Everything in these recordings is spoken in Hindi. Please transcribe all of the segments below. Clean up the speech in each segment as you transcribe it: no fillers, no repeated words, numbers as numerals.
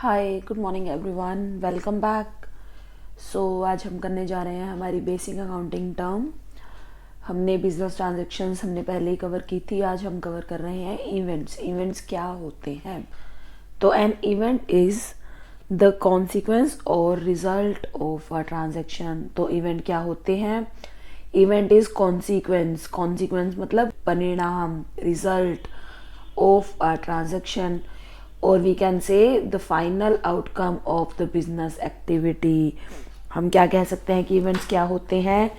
हाय, good morning everyone, welcome back. आज हम करने जा रहे हैं हमारी बेसिक अकाउंटिंग टर्म। हमने बिजनेस ट्रांजैक्शंस हमने पहले ही कवर की थी। आज हम कवर कर रहे हैं इवेंट्स। इवेंट्स क्या होते हैं? तो an event is the consequence और रिजल्ट ऑफ अ ट्रांजैक्शन। तो इवेंट क्या होते हैं? Event is consequence. कॉन्सिक्वेंस मतलब परिणाम, रिजल्ट ऑफ अ ट्रांजैक्शन, और we can say the final outcome of the business activity. हम क्या कह सकते हैं कि इवेंट्स क्या होते हैं?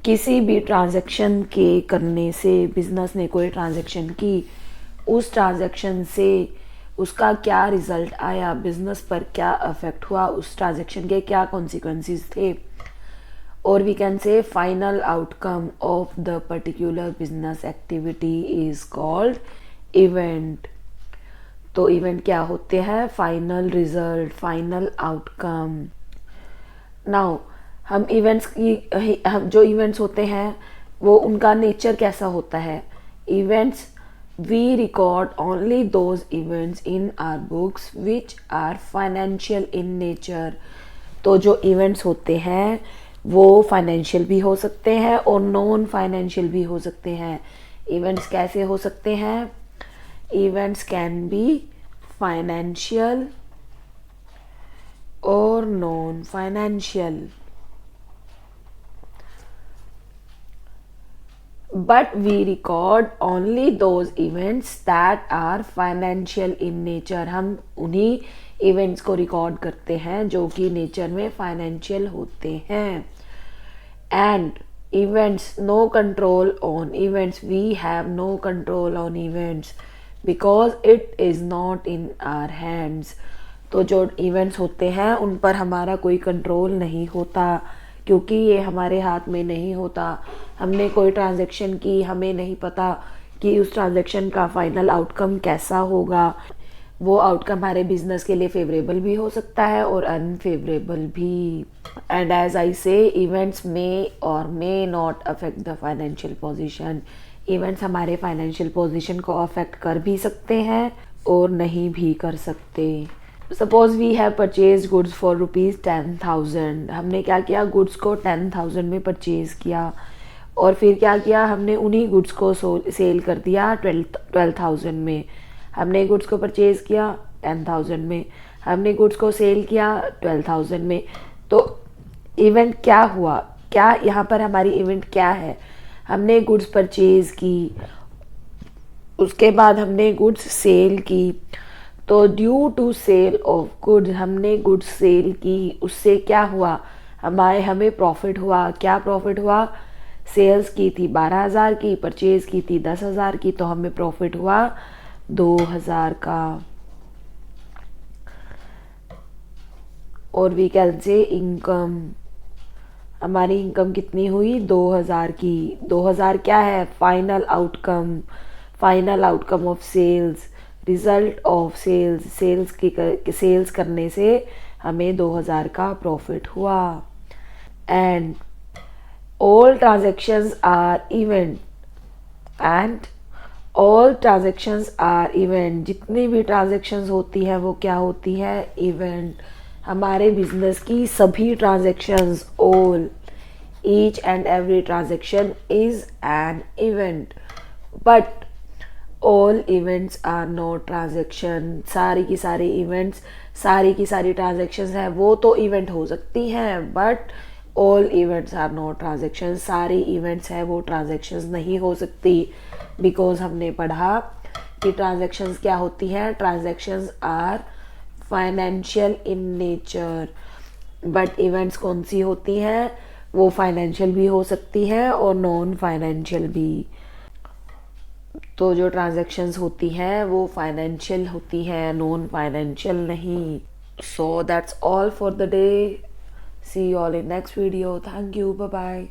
किसी भी ट्रांजैक्शन के करने से, बिजनेस ने कोई ट्रांजैक्शन की, उस ट्रांजैक्शन से उसका क्या रिजल्ट आया, बिजनेस पर क्या अफेक्ट हुआ, उस ट्रांजैक्शन के क्या कॉन्सिक्वेंसेस थे, और we can say final outcome of the particular business activity is called event. तो इवेंट क्या होते हैं? Final result, final outcome. Now हम इवेंट्स की हम जो इवेंट्स होते हैं वो उनका नेचर कैसा होता है? Events, we record only those events in our books which are financial in nature. तो जो इवेंट्स होते हैं वो फाइनेंशियल भी हो सकते हैं और नॉन फाइनेंशियल भी हो सकते हैं। इवेंट्स कैसे हो सकते हैं? Events can be financial or non-financial, but we record only those events that are financial in nature। हम उन्हीं इवेंट्स को रिकॉर्ड करते हैं जो कि नेचर में फाइनेंशियल होते हैं। And events, no control on events, we have no control on events because it is not in our hands। तो जो इवेंट्स होते हैं उन पर हमारा कोई कंट्रोल नहीं होता क्योंकि ये हमारे हाथ में नहीं होता। हमने कोई ट्रांजैक्शन की, हमें नहीं पता कि उस ट्रांजैक्शन का फाइनल आउटकम कैसा होगा। वो आउटकम हमारे बिजनेस के लिए फेवरेबल भी हो सकता है और अनफेवरेबल भी। एंड एज आई से, इवेंट्स मे और may not affect the financial position. Events हमारे फाइनेंशियल पोजीशन को अफेक्ट कर भी सकते हैं और नहीं भी कर सकते। Suppose we have purchase goods for ₹10,000। हमने क्या किया? गुड्स को 10,000 में परचेज किया और फिर क्या किया? हमने उन्हीं गुड्स को सेल कर दिया 12,000 में। हमने गुड्स को परचेज किया 10,000 में, हमने गुड्स को सेल किया 12,000 में। तो इवेंट क्या हुआ? क्या यहाँ पर हमारी इवेंट क्या है? हमने गुड्स परचेज की, उसके बाद हमने गुड्स सेल की। तो due to sale of goods, हमने गुड्स सेल की, उससे क्या हुआ? हमें प्रॉफिट हुआ। क्या प्रॉफिट हुआ? सेल्स की थी 12,000 की, परचेज की थी 10,000 की, तो हमें प्रॉफिट हुआ 2,000 का। और वी कैन से इनकम, हमारी इनकम कितनी हुई? 2,000 की। 2,000 क्या है? Final outcome, final outcome of sales, result of sales. Sales करने से हमें 2,000 का प्रॉफिट हुआ। And all transactions are event, and all transactions are event. जितनी भी ट्रांजैक्शंस होती हैं वो क्या होती है? इवेंट। हमारे बिजनेस की सभी transactions, all, each and every transaction is an event, but all events are not transaction. सारी की सारी इवेंट्स, सारी की सारी ट्रांजैक्शंस हैं वो तो इवेंट हो सकती हैं, but all events are not transaction. सारी इवेंट्स हैं वो ट्रांजैक्शंस नहीं हो सकती। बिकॉज हमने पढ़ा कि ट्रांजैक्शंस क्या होती हैं? Transactions are financial in nature, but events कौन सी होती हैं? वो फाइनेंशियल भी हो सकती है और नॉन फाइनेंशियल भी। तो जो ट्रांजैक्शंस होती हैं वो फाइनेंशियल होती हैं, नॉन फाइनेंशियल नहीं। So that's all for the day. See you all in next video. Thank you, bye bye.